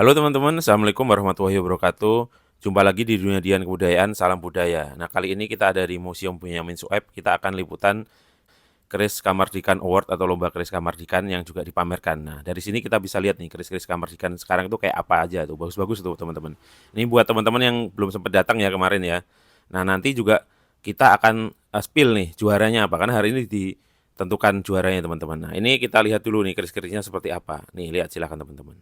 Halo teman-teman, Assalamualaikum warahmatullahi wabarakatuh. Jumpa lagi di Dunia Dian Kebudayaan, Salam Budaya. Nah, kali ini kita ada di Museum Benyamin Sueb. Kita akan liputan keris Kamardikan Award atau lomba keris Kamardikan yang juga dipamerkan. Nah, dari sini kita bisa lihat nih keris-keris Kamardikan sekarang itu kayak apa aja tuh. Bagus-bagus tuh teman-teman. Ini buat teman-teman yang belum sempat datang ya kemarin ya. Nah, nanti juga kita akan spill nih juaranya apa. Karena hari ini ditentukan juaranya teman-teman. Nah, ini kita lihat dulu nih keris-kerisnya seperti apa. Nih, lihat silakan teman-teman.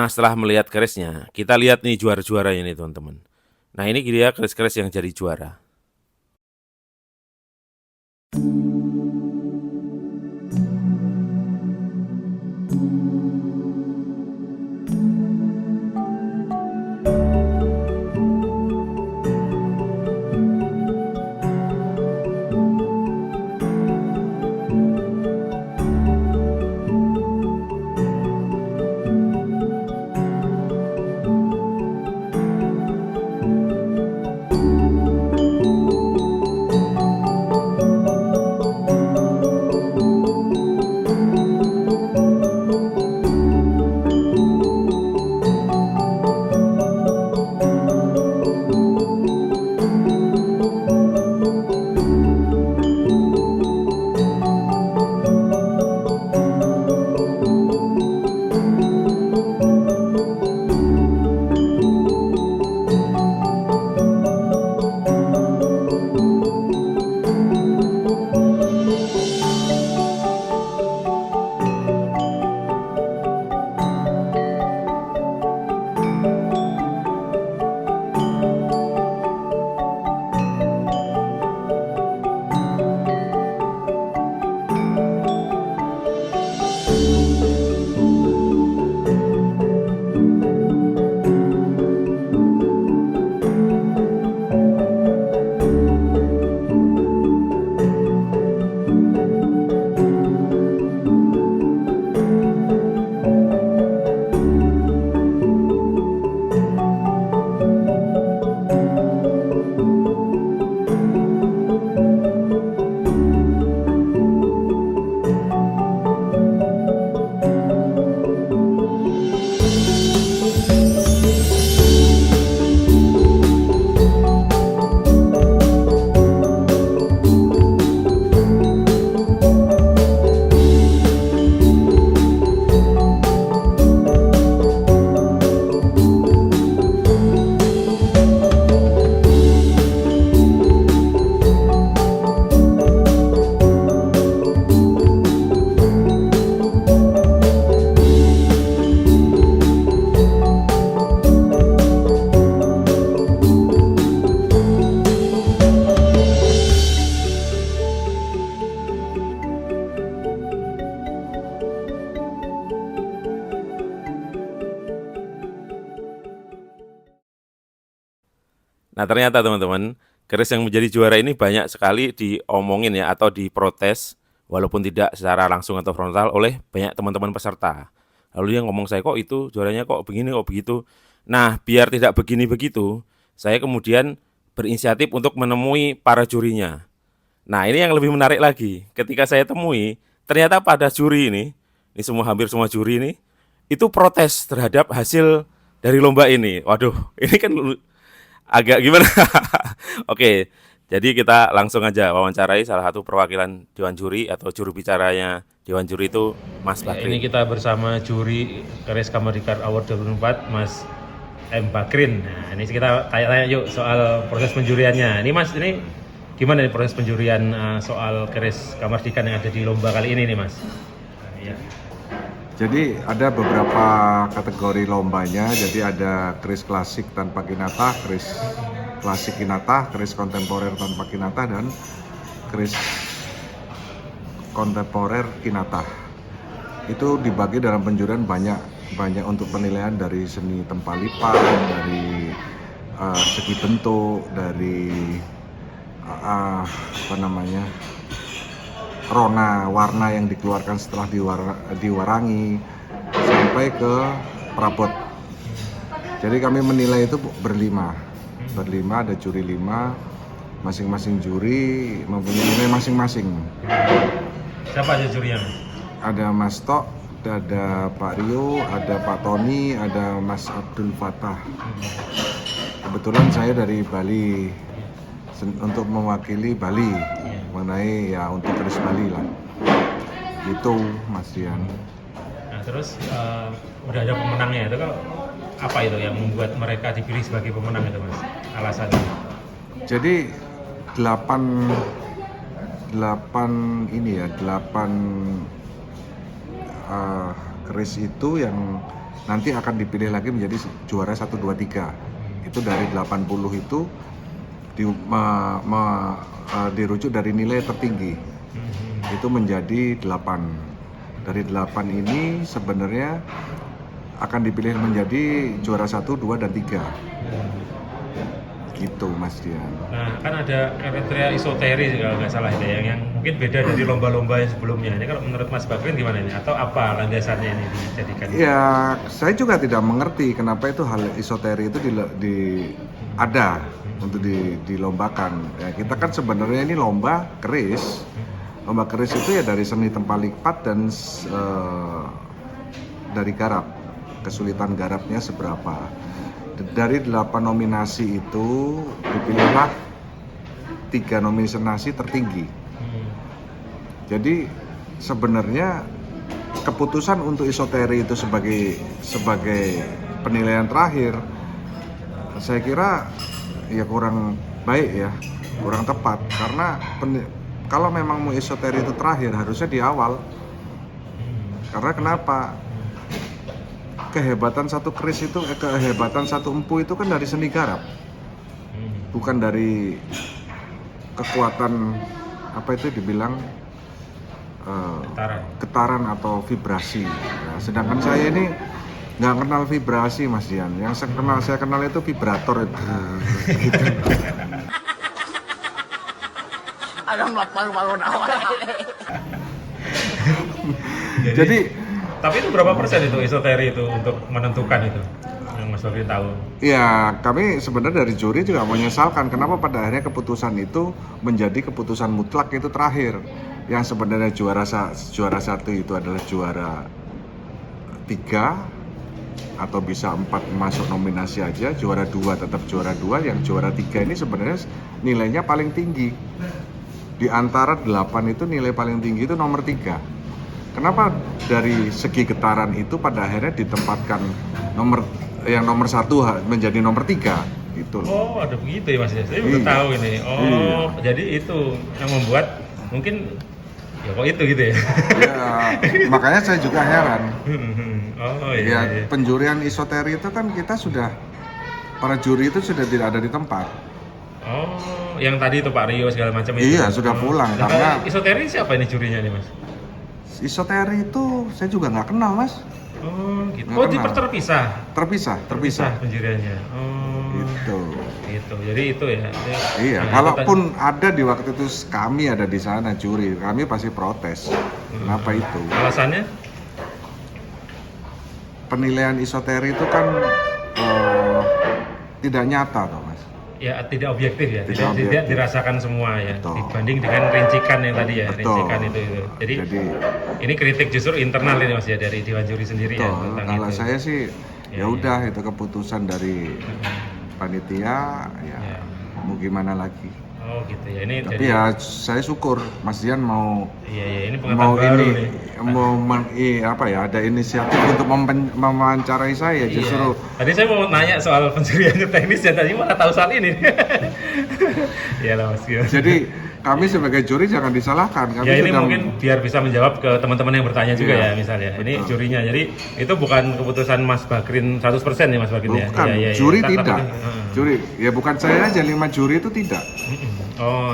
Nah, setelah melihat kerisnya, kita lihat nih juara-juaranya nih teman-teman. Nah, ini dia keris-keris yang jadi juara. Nah, ternyata teman-teman, keris yang menjadi juara ini banyak sekali diomongin ya atau diprotes walaupun tidak secara langsung atau frontal oleh banyak teman-teman peserta. Lalu dia ngomong saya kok itu juaranya kok begini kok begitu. Nah, biar tidak begini begitu, saya kemudian berinisiatif untuk menemui para jurinya. Nah, ini yang lebih menarik lagi. Ketika saya temui, ternyata pada juri ini hampir semua juri ini, itu protes terhadap hasil dari lomba ini. Waduh, ini kan agak gimana? Oke, jadi kita langsung aja wawancarai salah satu perwakilan Dewan Juri atau juru bicaranya Dewan Juri itu Mas Bakrin. Ini kita bersama juri Keris Kamardikar Award 2004, Mas M. Bakrin. Nah, ini kita tanya-tanya yuk soal proses penjuriannya. Ini Mas, ini gimana nih proses penjurian soal Keris Kamardikan yang ada di lomba kali ini nih Mas? Ya. Jadi ada beberapa kategori lombanya, jadi ada keris klasik tanpa kinatah, keris klasik kinatah, keris kontemporer tanpa kinatah, dan keris kontemporer kinatah. Itu dibagi dalam penjurian banyak untuk penilaian dari seni tempalipan, dari segi bentuk, dari rona warna yang dikeluarkan setelah diwarangi sampai ke perabot. Jadi kami menilai itu berlima, ada juri 5, masing-masing juri mempunyai nilai masing-masing. Siapa aja jurinya? Ada Mas Tok, ada Pak Rio, ada Pak Tony, ada Mas Abdul Fatah. Kebetulan saya dari Bali untuk mewakili Bali mengenai ya untuk keris Bali lah. Itu Mas Dian. Nah, terus udah ada pemenangnya itu kalau apa itu yang membuat mereka dipilih sebagai pemenang itu Mas? Alasannya? Jadi 8 keris itu yang nanti akan dipilih lagi menjadi juara 1, 2, 3. Itu dari 80 itu dirujuk dari nilai tertinggi. Itu menjadi 8. Dari 8 ini sebenarnya akan dipilih menjadi juara 1, 2, dan 3. Gitu Mas Dian. Nah, kan ada kriteria isoteri kalau nggak salah itu yang mungkin beda dari lomba-lomba yang sebelumnya. Ini kalau menurut Mas Bakrin gimana ini? Atau apa landasannya ini dijadikan? Ya, saya juga tidak mengerti kenapa itu hal isoteri itu ada untuk dilombakan. Ya, kita kan sebenarnya ini lomba keris. Lomba keris itu ya dari seni tempat lipat dan dari garap. Kesulitan garapnya seberapa. Dari 8 nominasi itu dipilihlah 3 nominasi tertinggi. Jadi sebenarnya keputusan untuk isoteri itu sebagai penilaian terakhir, saya kira ya kurang baik ya, kurang tepat karena kalau memang mau isoteri itu terakhir harusnya di awal. Karena kenapa? Kehebatan satu keris itu, kehebatan satu empu itu kan dari seni garap, bukan dari kekuatan apa itu dibilang getaran atau vibrasi. Nah, sedangkan saya ini nggak kenal vibrasi Mas Dian. Yang saya kenal itu vibrator itu. Jadi tapi itu berapa persen itu isoteri itu untuk menentukan itu yang Mas Bakrin tahu? ya, kami sebenarnya dari juri juga menyesalkan kenapa pada akhirnya keputusan itu menjadi keputusan mutlak itu terakhir. Yang sebenarnya juara 1 itu adalah juara 3 atau bisa 4 masuk nominasi aja, juara 2 tetap juara 2, yang juara 3 ini sebenarnya nilainya paling tinggi. Di antara 8 itu nilai paling tinggi itu nomor 3. Kenapa dari segi getaran itu pada akhirnya ditempatkan nomor 1 menjadi nomor 3 gitu. Oh, ada begitu ya Mas ya. Saya baru tahu ini. Oh, jadi itu yang membuat mungkin ya kok itu gitu ya. Ya, makanya saya juga heran. Oh Ya, iya. penjurian isoteri itu kan kita sudah, para juri itu sudah tidak ada di tempat. Oh, yang tadi itu Pak Rio segala macam itu. Iya, sudah pulang Nah, karena isoteri siapa ini jurinya nih Mas? isoteri itu saya juga nggak kenal Mas. Oh, gitu. Nggak Oh, kenal. terpisah Terpisah. penjuriannya. Oh. Gitu. Gitu. Jadi itu ya. Iya, Nah, kalaupun ada di waktu itu kami ada di sana juri, kami pasti protes. Kenapa itu? alasannya? Penilaian isoteri itu kan tidak nyata toh Mas. Ya tidak objektif ya, Tidak tidak objektif. dirasakan semua ya, Betul. dibanding dengan rincikan yang tadi ya, Betul. rincikan itu. Jadi ini kritik justru internal ini Mas ya dari Dewan Juri sendiri ya betul. tentang Kalau itu. saya sih Ya, ya udah itu keputusan dari panitia ya, Ya. mau gimana lagi. Oh gitu ya, ini Tapi jadi ya saya syukur Mas Dian mau iya ini pengetahuan baru ini nih. apa ya, ada inisiatif untuk mewawancarai saya justru. Iya. Tadi saya mau nanya soal penjurian teknis ya, tadi malah tahu soal ini. Iya lah Mas. Jadi kami sebagai juri jangan disalahkan. Kami Ya ini sudah mungkin biar bisa menjawab ke teman-teman yang bertanya juga Iya, ya misalnya. Ini betul. jurinya. Jadi itu bukan keputusan Mas Bakrin 100% ya Mas Bakrin ya. bukan Iya, iya, iya. juri Tapi- tidak. Juri ya bukan saya aja, 5 juri itu tidak. Oh,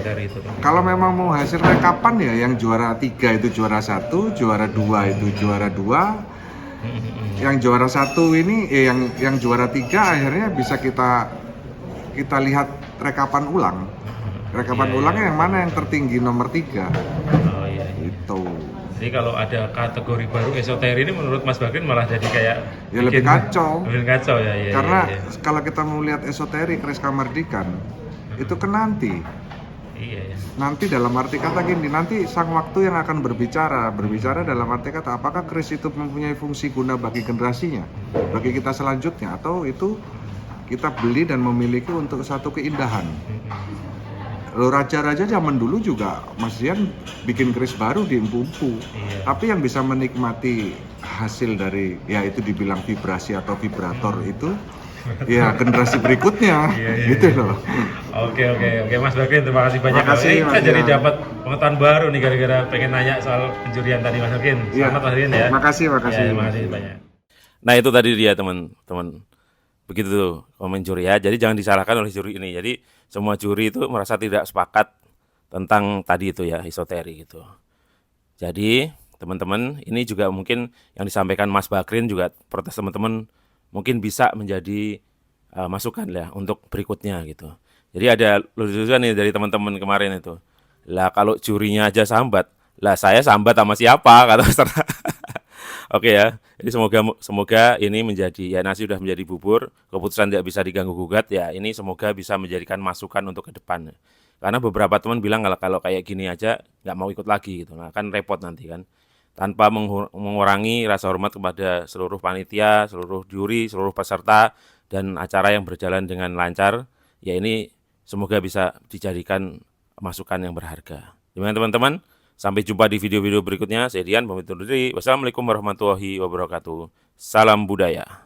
dari itu. Kalau memang mau hasil rekapan ya yang juara 3 itu juara 1, juara 2 itu juara 2. Yang juara 1 ini yang juara 3 akhirnya bisa kita lihat rekapan ulang. Rekapan Iya, ulangnya yang mana yang tertinggi nomor 3. Oh iya. Itu. Jadi kalau ada kategori baru esoteri ini menurut Mas Bakrin malah jadi kayak Ya lebih kacau. Lebih kacau ya. Iya, Karena iya, iya. kalau kita mau lihat esoteri keris kamardikan itu kan nanti Iya ya. nanti dalam arti kata gini, nanti sang waktu yang akan berbicara dalam arti kata apakah keris itu mempunyai fungsi guna bagi generasinya, bagi kita selanjutnya, atau itu kita beli dan memiliki untuk satu keindahan. Lo raja-raja zaman dulu juga Mas Dian bikin keris baru di empu-empu. Iya. Tapi yang bisa menikmati hasil dari ya itu dibilang vibrasi atau vibrator itu ya generasi berikutnya. Iya, Gitu iya. loh. Oke Mas Bakrin, terima kasih banyak. Terima kasih, Ini Mas kita jadi Dian. dapat pengetahuan baru nih gara-gara pengen nanya soal penjurian tadi Mas Bakrin. Iya. Selamat Mas Bakrin ya. Makasih. Ya, terima kasih banyak. Nah itu tadi dia teman-teman. Begitu tuh komen juri ya. Jadi jangan disalahkan oleh juri ini. Jadi semua juri itu merasa tidak sepakat tentang tadi itu ya, esoteri gitu. Jadi teman-teman ini juga mungkin yang disampaikan Mas Bakrin juga protes teman-teman mungkin bisa menjadi masukan ya untuk berikutnya gitu. Jadi ada lucu-lucuan nih dari teman-teman kemarin itu. Lah kalau jurinya aja sambat, lah saya sambat sama siapa kata Mas Terna. Oke ya. Jadi semoga semoga ini menjadi ya nasi sudah menjadi bubur, keputusan tidak bisa diganggu gugat ya. Ini semoga bisa menjadikan masukan untuk ke depan. Karena beberapa teman bilang kalau kayak gini aja nggak mau ikut lagi gitu. Nah, kan repot nanti kan. Tanpa mengurangi rasa hormat kepada seluruh panitia, seluruh juri, seluruh peserta dan acara yang berjalan dengan lancar, ya ini semoga bisa dijadikan masukan yang berharga. Gimana teman-teman? Sampai jumpa di video-video berikutnya. Saya Dian, pamit undur diri. Wassalamualaikum warahmatullahi wabarakatuh. Salam budaya.